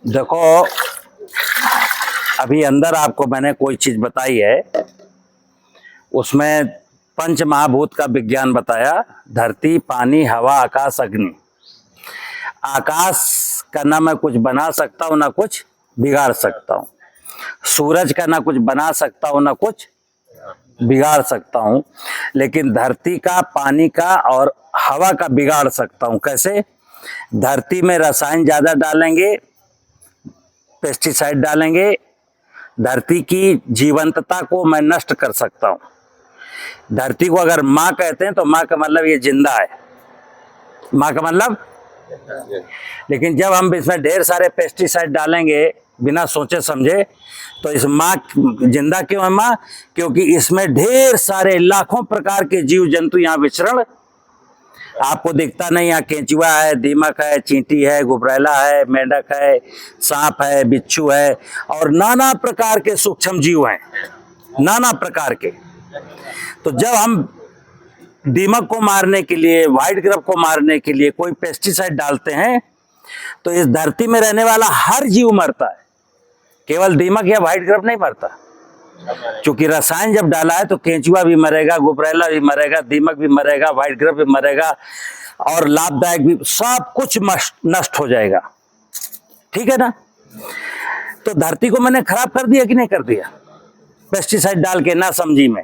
देखो, अभी अंदर आपको मैंने कोई चीज बताई है, उसमें पंच महाभूत का विज्ञान बताया। धरती, पानी, हवा, आकाश, अग्नि। आकाश का ना मैं कुछ बना सकता हूँ ना कुछ बिगाड़ सकता हूँ। सूरज का ना कुछ बना सकता हूँ ना कुछ बिगाड़ सकता हूँ, लेकिन धरती का, पानी का और हवा का बिगाड़ सकता हूँ। कैसे? धरती में रसायन ज्यादा डालेंगे, पेस्टिसाइड डालेंगे, धरती की जीवंतता को मैं नष्ट कर सकता हूं। धरती को अगर माँ कहते हैं तो माँ का मतलब ये जिंदा है, माँ का मतलब। लेकिन जब हम इसमें ढेर सारे पेस्टिसाइड डालेंगे बिना सोचे समझे, तो इस माँ जिंदा क्यों है माँ? क्योंकि इसमें ढेर सारे लाखों प्रकार के जीव जंतु यहाँ विचरण, आपको दिखता नहीं। यहाँ केंचुआ है, दीमक है, चींटी है, गुबरैला है, मेंढक है, सांप है, बिच्छू है और नाना प्रकार के सूक्ष्म जीव हैं, नाना प्रकार के। तो जब हम दीमक को मारने के लिए, व्हाइट ग्रब को मारने के लिए कोई पेस्टिसाइड डालते हैं, तो इस धरती में रहने वाला हर जीव मरता है, केवल दीमक या व्हाइट ग्रब नहीं मरता। क्योंकि रसायन जब डाला है तो केंचुआ भी मरेगा, गुबरैला भी मरेगा, दीमक भी मरेगा, व्हाइट ग्रब भी मरेगा और लाभदायक भी, सब कुछ नष्ट हो जाएगा। ठीक है ना? तो धरती को मैंने खराब कर दिया कि नहीं कर दिया पेस्टिसाइड डाल के, ना समझी में।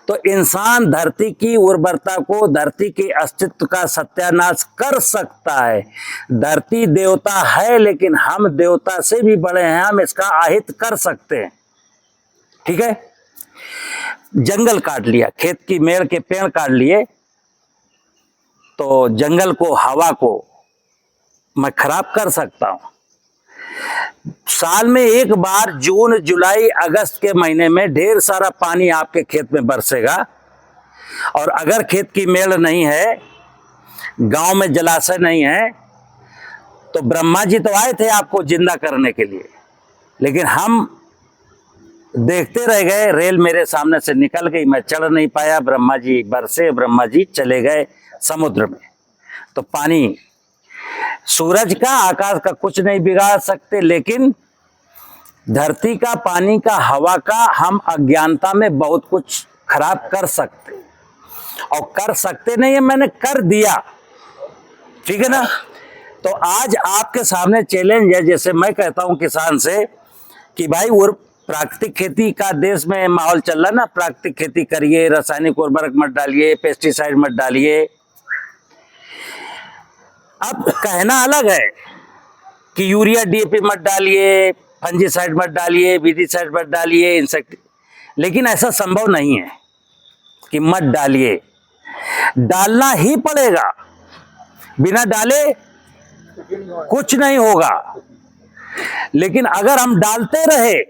तो इंसान धरती की उर्वरता को, धरती के अस्तित्व का सत्यानाश कर सकता है। धरती देवता है, लेकिन हम देवता से भी बड़े हैं, हम इसका आहित कर सकते हैं। ठीक है? जंगल काट लिया, खेत की मेड़ के पेड़ काट लिए, तो जंगल को, हवा को मैं खराब कर सकता हूं। साल में एक बार जून, जुलाई, अगस्त के महीने में ढेर सारा पानी आपके खेत में बरसेगा, और अगर खेत की मेड़ नहीं है, गांव में जलाशय नहीं है, तो ब्रह्मा जी तो आए थे आपको जिंदा करने के लिए, लेकिन हम देखते रह गए। रेल मेरे सामने से निकल गई, मैं चढ़ नहीं पाया, ब्रह्मा जी बरसे, ब्रह्मा जी चले गए समुद्र में। तो पानी, सूरज का, आकाश का कुछ नहीं बिगाड़ सकते, लेकिन धरती का, पानी का, हवा का हम अज्ञानता में बहुत कुछ खराब कर सकते, और कर सकते नहीं है, मैंने कर दिया। ठीक है ना? तो आज आपके सामने चैलेंज है, जैसे मैं कहता हूं किसान से कि भाई वो प्राकृतिक खेती का देश में माहौल चल रहा है ना, प्राकृतिक खेती करिए, रासायनिक उर्वरक मत डालिए, पेस्टिसाइड मत डालिए। अब कहना अलग है कि यूरिया, डीएपी मत डालिए, फंजीसाइड मत डालिए, वीडीसाइड मत डालिए, इंसेक्ट, लेकिन ऐसा संभव नहीं है कि मत डालिए, डालना ही पड़ेगा। बिना डाले कुछ नहीं होगा। लेकिन अगर हम डालते रहे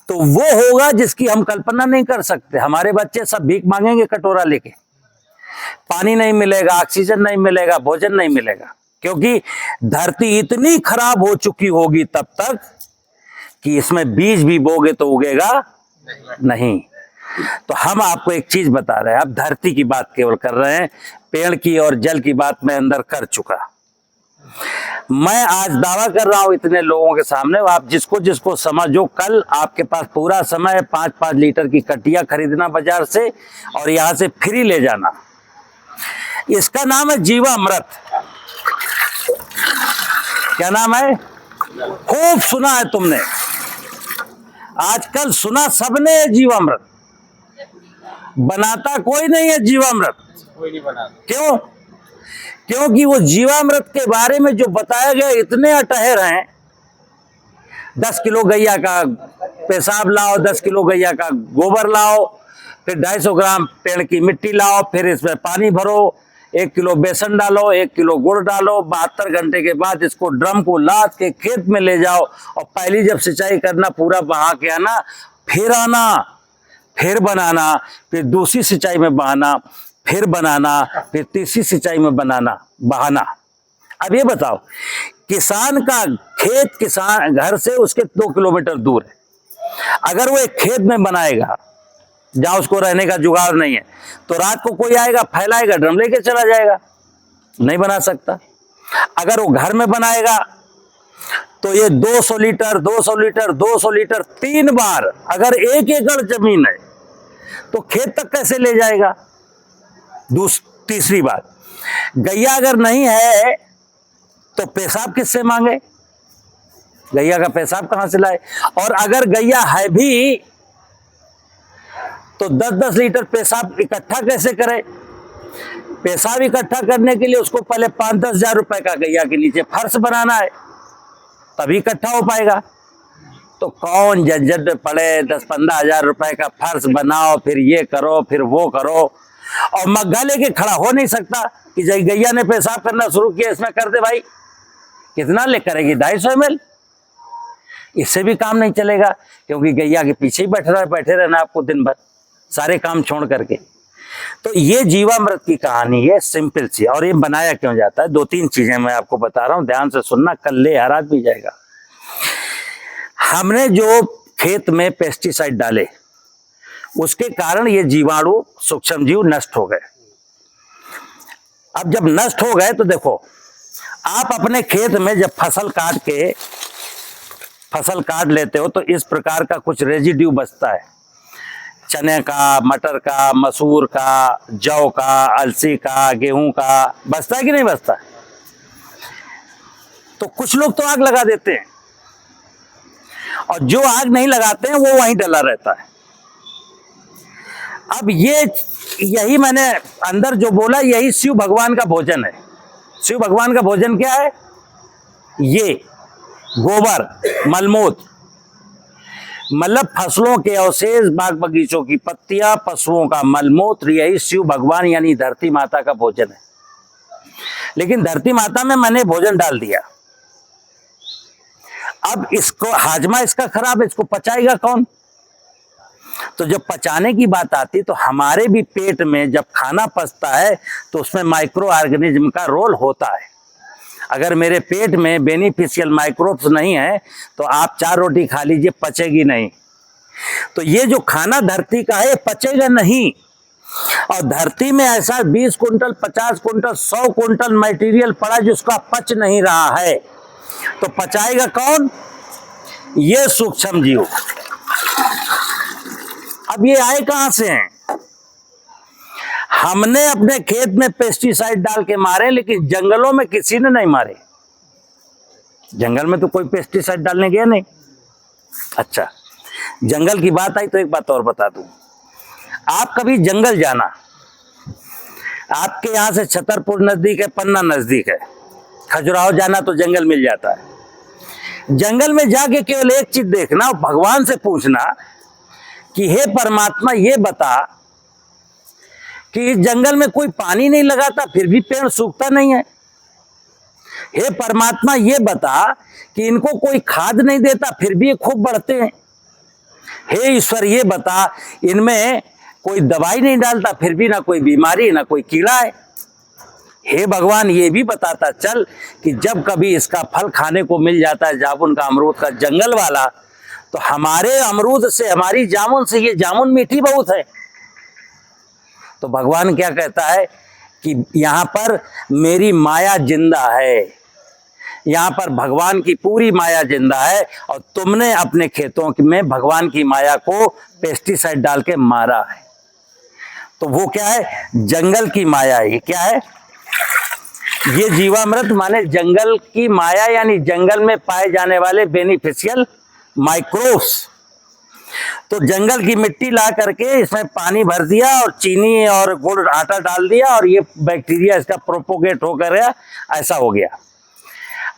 तो वो होगा जिसकी हम कल्पना नहीं कर सकते। हमारे बच्चे सब भीख मांगेंगे कटोरा लेके, पानी नहीं मिलेगा, ऑक्सीजन नहीं मिलेगा, भोजन नहीं मिलेगा, क्योंकि धरती इतनी खराब हो चुकी होगी तब तक कि इसमें बीज भी बोगे तो उगेगा नहीं। तो हम आपको एक चीज बता रहे हैं, अब धरती की बात केवल कर रहे हैं, पेड़ की और जल की बात मैं अंदर कर चुका। मैं आज दावा कर रहा हूं इतने लोगों के सामने, आप जिसको जिसको समझो, कल आपके पास पूरा समय है 5-5 लीटर की कटिया खरीदना बाजार से और यहां से फ्री ले जाना। इसका नाम है जीवामृत। क्या नाम है? खूब सुना है तुमने, आजकल सुना सबने है जीवामृत। बनाता कोई नहीं है जीवामृत। कोई नहीं बना। क्यों? क्योंकि वो जीवामृत के बारे में जो बताया गया इतने अटहर हैं। 10 किलो गैया का पेशाब लाओ, 10 किलो गैया का गोबर लाओ, फिर 250 ग्राम पेड़ की मिट्टी लाओ, फिर इसमें पानी भरो, 1 किलो बेसन डालो, 1 किलो गुड़ डालो, 72 घंटे के बाद इसको ड्रम को लाद के खेत में ले जाओ, और पहली जब सिंचाई करना पूरा बहा के आना, फिर आना, फिर बनाना, फिर दूसरी सिंचाई में बहाना, फिर बनाना, फिर तीसरी सिंचाई में बनाना, बहाना। अब ये बताओ, किसान का खेत किसान घर से उसके 2 किलोमीटर दूर है, अगर वो एक खेत में बनाएगा जहां उसको रहने का जुगाड़ नहीं है, तो रात को कोई आएगा, फैलाएगा, ड्रम लेके चला जाएगा, नहीं बना सकता। अगर वो घर में बनाएगा तो ये 200 लीटर 200 लीटर 200 लीटर 3 बार, अगर 1 एकड़ जमीन है तो खेत तक कैसे ले जाएगा। तीसरी बात, गैया अगर नहीं है तो पेशाब किससे मांगे, गैया का पेशाब कहां से लाए। और अगर गैया है भी तो 10-10 लीटर पेशाब इकट्ठा कैसे करे। पेशाब इकट्ठा करने के लिए उसको पहले 5-10 हजार रुपए का गैया के नीचे फर्श बनाना है, तभी इकट्ठा हो पाएगा। तो कौन झंझट में पड़े, 10-15 हजार रुपए का फर्श बनाओ, फिर ये करो फिर वो करो, और मग्घा लेके खड़ा हो नहीं सकता कि गैया ने पेशाब करना शुरू किया इसमें कर दे भाई। कितना ले करेगी, 250 ml, इससे भी काम नहीं चलेगा, क्योंकि गैया के पीछे ही बैठे रहना आपको दिन भर, सारे काम छोड़ करके। तो ये जीवामृत की कहानी है, सिंपल सी। और ये बनाया क्यों जाता है, 2-3 चीजें मैं आपको बता रहा हूं, ध्यान से सुनना, कल ले हराज भी जाएगा। हमने जो खेत में पेस्टिसाइड डाले उसके कारण ये जीवाणु सूक्ष्म जीव नष्ट हो गए। अब जब नष्ट हो गए तो देखो, आप अपने खेत में जब फसल काट लेते हो तो इस प्रकार का कुछ रेजिड्यू बचता है, चने का, मटर का, मसूर का, जौ का, अलसी का, गेहूं का, बचता है कि नहीं बचता। तो कुछ लोग तो आग लगा देते हैं, और जो आग नहीं लगाते हैं वो वहीं डला रहता है। अब यही मैंने अंदर जो बोला, यही शिव भगवान का भोजन है। शिव भगवान का भोजन क्या है, ये गोबर, मलमूत्र, मतलब फसलों के अवशेष, बाग बगीचों की पत्तियां, पशुओं का मलमूत्र, यही शिव भगवान यानी धरती माता का भोजन है। लेकिन धरती माता में मैंने भोजन डाल दिया, अब इसको हाजमा इसका खराब है, इसको पचाएगा कौन। तो जब पचाने की बात आती तो हमारे भी पेट में जब खाना पचता है तो उसमें माइक्रो ऑर्गेनिज्म का रोल होता है। अगर मेरे पेट में बेनिफिशियल माइक्रोब्स नहीं है तो आप 4 रोटी खा लीजिए, पचेगी नहीं। तो ये जो खाना धरती का है पचेगा नहीं, और धरती में ऐसा 20 कुंटल 50 कुंटल 100 कुंटल मटेरियल पड़ा जिसका पच नहीं रहा है, तो पचाएगा कौन, ये सूक्ष्म जीव। अब ये आए कहां से हैं, हमने अपने खेत में पेस्टिसाइड डाल के मारे, लेकिन जंगलों में किसी ने नहीं मारे। जंगल में तो कोई पेस्टिसाइड डालने गया नहीं। अच्छा, जंगल की बात आई तो एक बात और बता दूं, आप कभी जंगल जाना, आपके यहां से छतरपुर नजदीक है, पन्ना नजदीक है, खजुराहो जाना तो जंगल मिल जाता है। जंगल में जाके केवल एक चीज देखना, भगवान से पूछना कि हे परमात्मा ये बता कि इस जंगल में कोई पानी नहीं लगाता फिर भी पेड़ सूखता नहीं है। हे परमात्मा ये बता कि इनको कोई खाद नहीं देता फिर भी ये खूब बढ़ते हैं। हे ईश्वर ये बता इनमें कोई दवाई नहीं डालता फिर भी ना कोई बीमारी ना कोई कीड़ा है। हे भगवान ये भी बताता चल कि जब कभी इसका फल खाने को मिल जाता है, जामुन का, अमरूद का, जंगल वाला, तो हमारे अमरूद से, हमारी जामुन से, ये जामुन मीठी बहुत है। तो भगवान क्या कहता है कि यहाँ पर मेरी माया जिंदा है, यहाँ पर भगवान की पूरी माया जिंदा है, और तुमने अपने खेतों में भगवान की माया को पेस्टिसाइड डाल के मारा है। तो वो क्या है, जंगल की माया है। ये क्या है, ये जीवामृत माने जंगल की माया, यानी जंगल में पाए जाने वाले बेनिफिशियल माइक्रोब्स। तो जंगल की मिट्टी ला करके इसमें पानी भर दिया और चीनी और गुड़ आटा डाल दिया, और ये बैक्टीरिया इसका प्रोपोगेट होकर ऐसा हो गया।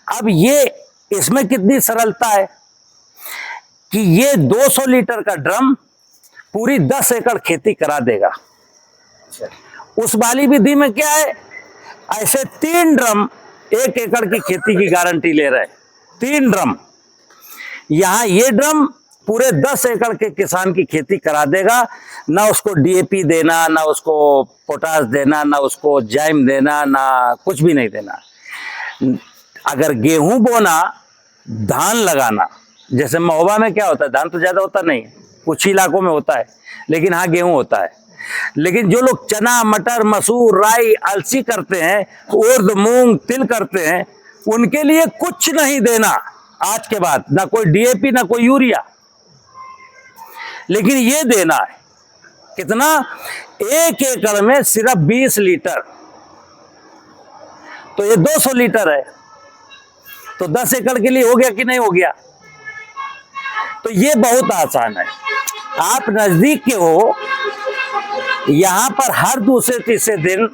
अब ये इसमें कितनी सरलता है कि ये 200 लीटर का ड्रम पूरी 10 एकड़ खेती करा देगा। उस वाली विधि में क्या है, ऐसे 3 ड्रम 1 एकड़ की खेती की गारंटी ले रहे, 3 ड्रम। यहां ये ड्रम पूरे 10 एकड़ के किसान की खेती करा देगा, ना उसको डीएपी देना, ना उसको पोटास देना, ना उसको जाइम देना, ना कुछ भी नहीं देना। अगर गेहूं बोना, धान लगाना, जैसे महोबा में क्या होता है, धान तो ज्यादा होता नहीं, कुछ इलाकों में होता है, लेकिन हाँ गेहूं होता है। लेकिन जो लोग चना, मटर, मसूर, राई, अलसी करते हैं, उर्द, मूंग, तिल करते हैं, उनके लिए कुछ नहीं देना, आज के बाद, ना कोई डीएपी ना कोई यूरिया, लेकिन ये देना है कितना, 1 एकड़ में सिर्फ 20 लीटर, तो ये 200 लीटर है, तो 10 एकड़ के लिए हो गया कि नहीं हो गया। तो ये बहुत आसान है, आप नजदीक के हो, यहां पर हर दूसरे तीसरे दिन,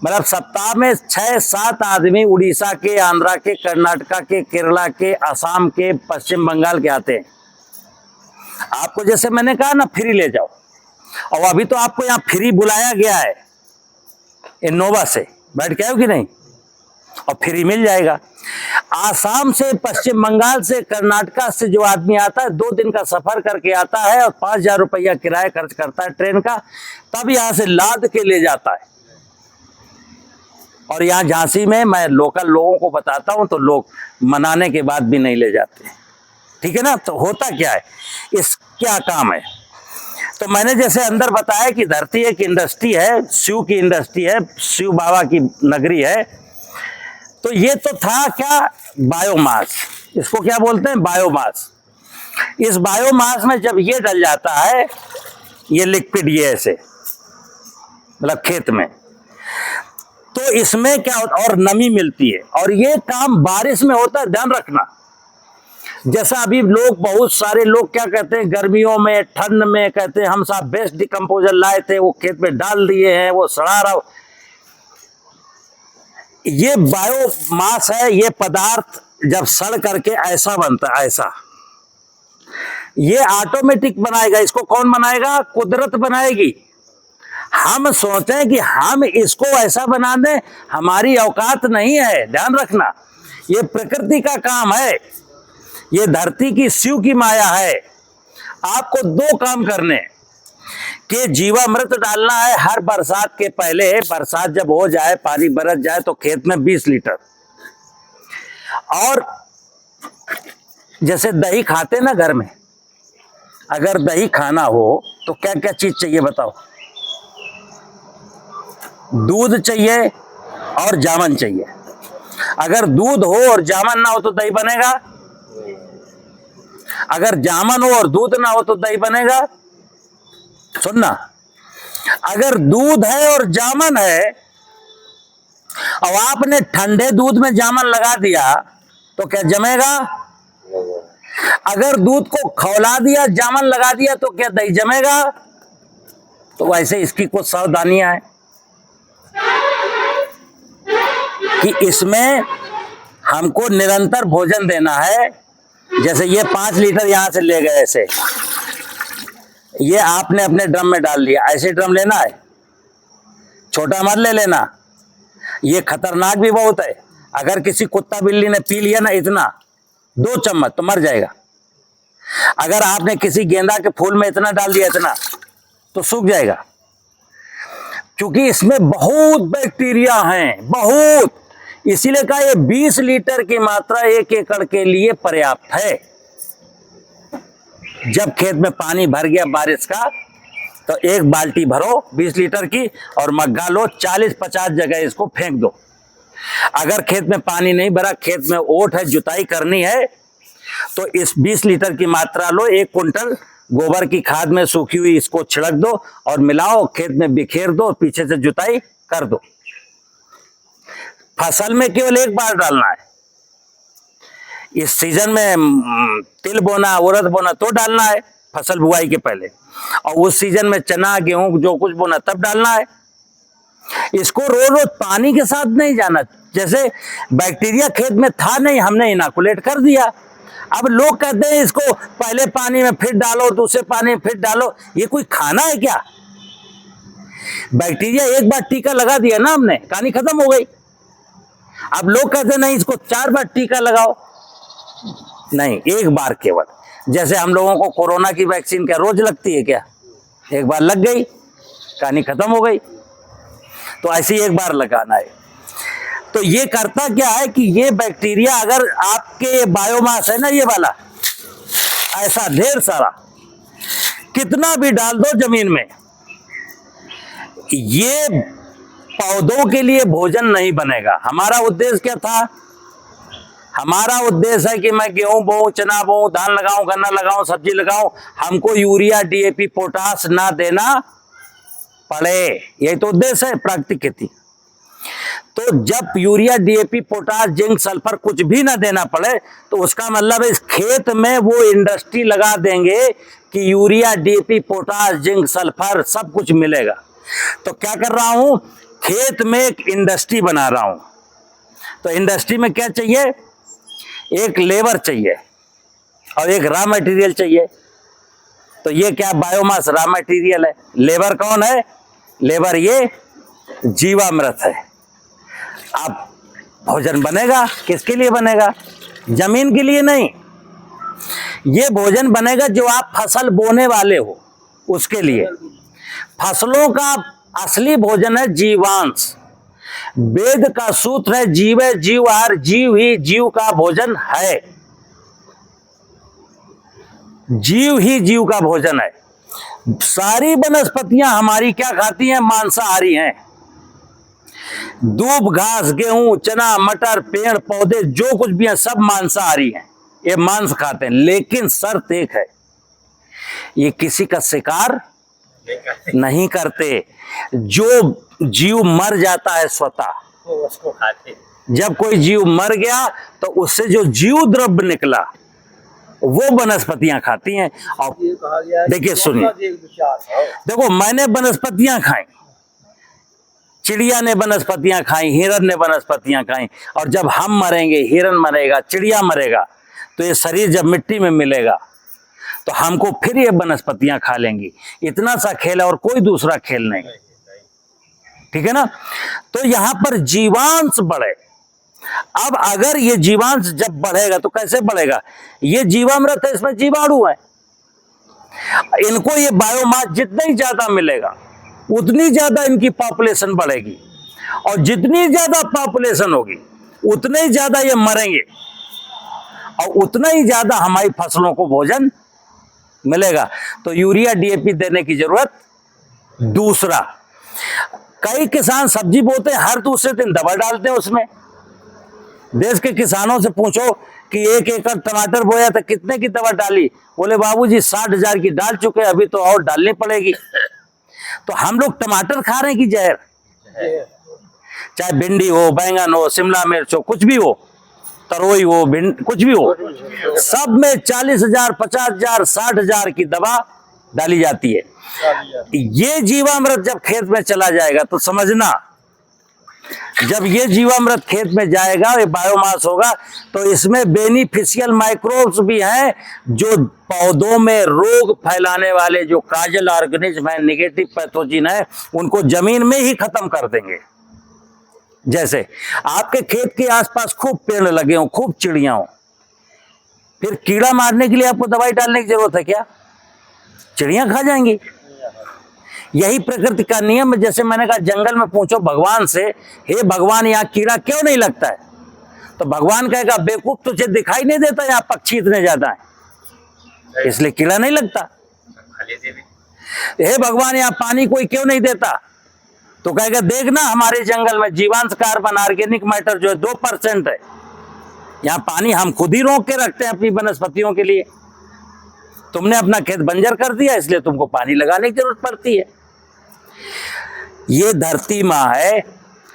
मतलब सप्ताह में 6-7 आदमी उड़ीसा के, आंध्रा के, कर्नाटका के, केरला के, असम के, पश्चिम बंगाल के आते हैं। आपको जैसे मैंने कहा ना फ्री ले जाओ, और अभी तो आपको यहाँ फ्री बुलाया गया है इनोवा से, बैठ के आओ कि नहीं, और फ्री मिल जाएगा। आसाम से, पश्चिम बंगाल से, कर्नाटका से जो आदमी आता है 2 दिन का सफर करके आता है और 5,000 रुपया किराया खर्च करता है ट्रेन का, तब यहाँ से लाद के ले जाता है। और यहाँ झांसी में मैं लोकल लोगों को बताता हूँ तो लोग मनाने के बाद भी नहीं ले जाते, ठीक है ना। तो होता क्या है, इस क्या काम है, तो मैंने जैसे अंदर बताया कि धरती एक इंडस्ट्री है, शिव की इंडस्ट्री है, शिव बाबा की नगरी है। तो ये तो था क्या, बायोमास, इसको क्या बोलते हैं, बायोमास। इस बायोमास में जब ये डल जाता है, ये लिक्विड, ये ऐसे मतलब खेत में, तो इसमें क्या होता है, और नमी मिलती है, और ये काम बारिश में होता है, ध्यान रखना। जैसा अभी लोग, बहुत सारे लोग क्या कहते हैं, गर्मियों में, ठंड में कहते हैं हम साहब बेस्ट डिकम्पोजर लाए थे, वो खेत में डाल दिए हैं, वो सड़ा रहा। ये बायोमास है, ये पदार्थ जब सड़ करके ऐसा बनता है, ऐसा, ये ऑटोमेटिक बनाएगा। इसको कौन बनाएगा, कुदरत बनाएगी। हम सोचें कि हम इसको ऐसा बना दें, हमारी औकात नहीं है, ध्यान रखना। ये प्रकृति का काम है, ये धरती की, शिव की माया है। आपको 2 काम करने कि जीवामृत डालना है हर बरसात के पहले, बरसात जब हो जाए, पानी बरस जाए तो खेत में 20 लीटर। और जैसे दही खाते ना घर में, अगर दही खाना हो तो क्या क्या चीज चाहिए बताओ, दूध चाहिए और जामन चाहिए। अगर दूध हो और जामन ना हो तो दही बनेगा, अगर जामन हो और दूध ना हो तो दही बनेगा। सुनना, अगर दूध है और जामन है और आपने ठंडे दूध में जामन लगा दिया तो क्या जमेगा? अगर दूध को खौला दिया, जामन लगा दिया तो क्या दही जमेगा? तो वैसे इसकी कुछ सावधानियां हैं कि इसमें हमको निरंतर भोजन देना है। जैसे ये 5 लीटर यहां से ले गए, ऐसे ये आपने अपने ड्रम में डाल लिया, ऐसे ड्रम लेना है, छोटा मत ले लेना, ये खतरनाक भी बहुत है। अगर किसी कुत्ता बिल्ली ने पी लिया ना इतना 2 चम्मच तो मर जाएगा। अगर आपने किसी गेंदा के फूल में इतना डाल दिया, इतना, तो सूख जाएगा, क्योंकि इसमें बहुत बैक्टीरिया हैं, बहुत। इसीलिए कहा ये 20 लीटर की मात्रा 1 एकड़ के लिए पर्याप्त है। जब खेत में पानी भर गया बारिश का तो 1 बाल्टी भरो 20 लीटर की और मग्गा लो, 40-50 जगह इसको फेंक दो। अगर खेत में पानी नहीं भरा, खेत में ओट है, जुताई करनी है, तो इस 20 लीटर की मात्रा लो, 1 कुंटल गोबर की खाद में सूखी हुई इसको छिड़क दो और मिलाओ, खेत में बिखेर दो, पीछे से जुताई कर दो। फसल में केवल 1 बार डालना है। इस सीजन में तिल बोना, उड़द बोना तो डालना है फसल बुआई के पहले, और उस सीजन में चना, गेहूं जो कुछ बोना तब डालना है। इसको रोज रोज पानी के साथ नहीं जाना। जैसे बैक्टीरिया खेत में था नहीं, हमने इनाकुलेट कर दिया। अब लोग कहते हैं इसको पहले पानी में फिर डालो, दूसरे पानी में फिर डालो। ये कोई खाना है क्या? बैक्टीरिया एक बार टीका लगा दिया ना हमने, कहानी खत्म हो गई। अब लोग कहते नहीं इसको 4 बार टीका लगाओ, नहीं, 1 बार केवल। जैसे हम लोगों को कोरोना की वैक्सीन क्या रोज लगती है क्या? 1 बार लग गई, कहानी खत्म हो गई। तो ऐसे 1 बार लगाना है। तो ये करता क्या है कि ये बैक्टीरिया, अगर आपके बायोमास है ना ये वाला, ऐसा ढेर सारा, कितना भी डाल दो जमीन में, ये पौधों के लिए भोजन नहीं बनेगा। हमारा उद्देश्य क्या था? हमारा उद्देश्य है कि मैं गेहूं बोऊं, चना बोऊं, धान लगाऊं, गन्ना लगाऊं, सब्जी लगाऊं, हमको यूरिया, डीएपी, पोटास ना देना पड़े। यही तो उद्देश्य है प्राकृतिक खेती। तो जब urea, DAP, potash, zinc, sulphur कुछ भी ना देना पड़े तो उसका मतलब इस खेत में वो इंडस्ट्री लगा देंगे कि urea, DAP, potash, zinc, sulphur सब कुछ मिलेगा। तो क्या कर रहा हूं, खेत में एक इंडस्ट्री बना रहा हूं। तो इंडस्ट्री में क्या चाहिए, एक लेबर चाहिए और एक रॉ मटेरियल चाहिए। तो ये क्या, बायोमास रॉ मटेरियल है। लेबर कौन है, लेबर ये जीवामृत है। अब भोजन बनेगा किसके लिए बनेगा, जमीन के लिए नहीं, ये भोजन बनेगा जो आप फसल बोने वाले हो उसके लिए। फसलों का असली भोजन है जीवांश। वेद का सूत्र है जीवे जीवाहार, जीव ही जीव का भोजन है, जीव ही जीव का भोजन है। सारी वनस्पतियां हमारी क्या खाती हैं, मांसाहारी हैं। दूब, घास, गेहूं, चना, मटर, पेड़ पौधे जो कुछ भी है सब मांसाहारी हैं, ये मांस खाते हैं। लेकिन शर्त एक है, ये किसी का शिकार नहीं करते। जो जीव मर जाता है स्वतः, उसको खाते। जब कोई जीव मर गया तो उससे जो जीव द्रव्य निकला वो वनस्पतियां खाती हैं। और देखिए सुनिए, देखो मैंने वनस्पतियां खाई, चिड़िया ने वनस्पतियां खाई, हिरन ने वनस्पतियां खाई, और जब हम मरेंगे, हिरन मरेगा, चिड़िया मरेगा, तो ये शरीर जब मिट्टी में मिलेगा तो हमको फिर ये वनस्पतियां खा लेंगी। इतना सा खेल है और कोई दूसरा खेल नहीं, ठीक है ना। तो यहां पर जीवांश बढ़े। अब अगर ये जीवांश जब बढ़ेगा तो कैसे बढ़ेगा, ये जीवामृत है, इसमें जीवाणु है, इनको ये बायोमास जितना ही ज्यादा मिलेगा उतनी ज्यादा इनकी पॉपुलेशन बढ़ेगी, और जितनी ज्यादा पॉपुलेशन होगी उतने ही ज्यादा ये मरेंगे और उतना ही ज्यादा हमारी फसलों को भोजन मिलेगा। तो यूरिया, डीएपी देने की जरूरत। दूसरा, कई किसान सब्जी बोते हैं, हर दूसरे दिन दवा डालते हैं उसमें। देश के किसानों से पूछो कि 1 एकड़ टमाटर बोया था कितने की दवा डाली, बोले बाबूजी 60,000 की डाल चुके, अभी तो और डालनी पड़ेगी। तो हम लोग टमाटर खा रहे हैं कि जहर, चाहे भिंडी हो, बैंगन हो, शिमला मिर्च हो, कुछ भी हो, तरोई हो, कुछ भी हो, सब में 40,000, 50,000, 60,000 की दवा डाली जाती है। ये जीवामृत जब खेत में चला जाएगा तो समझना, जब ये जीवामृत खेत में जाएगा, ये बायोमास होगा, तो इसमें बेनिफिशियल माइक्रोब्स भी हैं जो पौधों में रोग फैलाने वाले जो काजल ऑर्गेनिज्म है, नेगेटिव पैथोजिन है, उनको जमीन में ही खत्म कर देंगे। जैसे आपके खेत के आसपास खूब पेड़ लगे हों, खूब चिड़िया हो, फिर कीड़ा मारने के लिए आपको दवाई डालने की जरूरत है क्या, चिड़िया खा जाएंगी। यही प्रकृति का नियम है। जैसे मैंने कहा, जंगल में पूछो भगवान से, हे भगवान यहाँ कीड़ा क्यों नहीं लगता है, तो भगवान कहेगा बेवकूफ तुझे दिखाई नहीं देता यहाँ पक्षी इतने ज्यादा है इसलिए कीड़ा नहीं लगता। हे भगवान यहाँ पानी कोई क्यों नहीं देता, तो कहेगा देखना हमारे जंगल में जीवांश कार्बन ऑर्गेनिक मैटर जो है 2% है, यहाँ पानी हम खुद ही रोक के रखते हैं अपनी वनस्पतियों के लिए। तुमने अपना खेत बंजर कर दिया इसलिए तुमको पानी लगाने की जरूरत पड़ती है। ये धरती माँ है,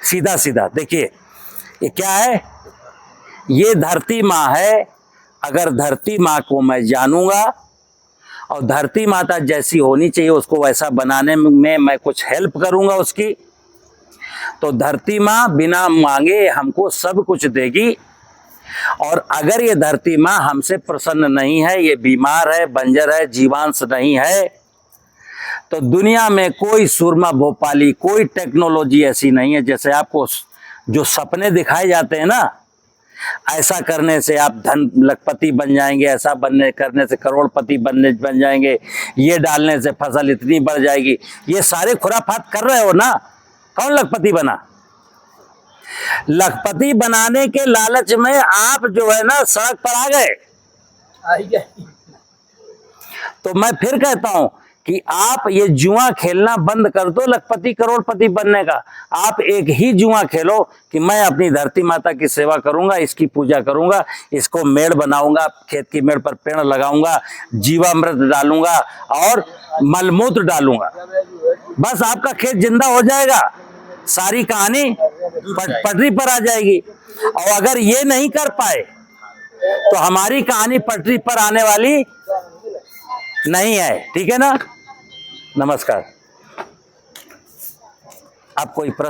सीधा सीधा देखिए ये क्या है, ये धरती माँ है। अगर धरती माँ को मैं जानूंगा और धरती माता जैसी होनी चाहिए उसको वैसा बनाने में मैं कुछ हेल्प करूंगा उसकी, तो धरती माँ बिना मांगे हमको सब कुछ देगी। और अगर ये धरती माँ हमसे प्रसन्न नहीं है, ये बीमार है, बंजर है, जीवांश नहीं है, तो दुनिया में कोई सुरमा भोपाली, कोई टेक्नोलॉजी ऐसी नहीं है। जैसे आपको जो सपने दिखाए जाते हैं ना, ऐसा करने से आप धन लखपति बन जाएंगे, ऐसा करने से करोड़पति बन जाएंगे, ये डालने से फसल इतनी बढ़ जाएगी, ये सारे खुराफात कर रहे हो ना। कौन लखपति बना? लखपति बनाने के लालच में आप जो है ना सड़क पर आ गए। तो मैं फिर कहता हूं कि आप ये जुआ खेलना बंद कर दो लखपति करोड़पति बनने का। आप एक ही जुआ खेलो कि मैं अपनी धरती माता की सेवा करूंगा, इसकी पूजा करूंगा, इसको मेड़ बनाऊंगा, खेत की मेड़ पर पेड़ लगाऊंगा, जीवामृत डालूंगा और मलमूत्र डालूंगा। बस आपका खेत जिंदा हो जाएगा, सारी कहानी पटरी पर आ जाएगी। और अगर ये नहीं कर पाए तो हमारी कहानी पटरी पर आने वाली नहीं है। ठीक है ना? नमस्कार। आप कोई प्रश्न?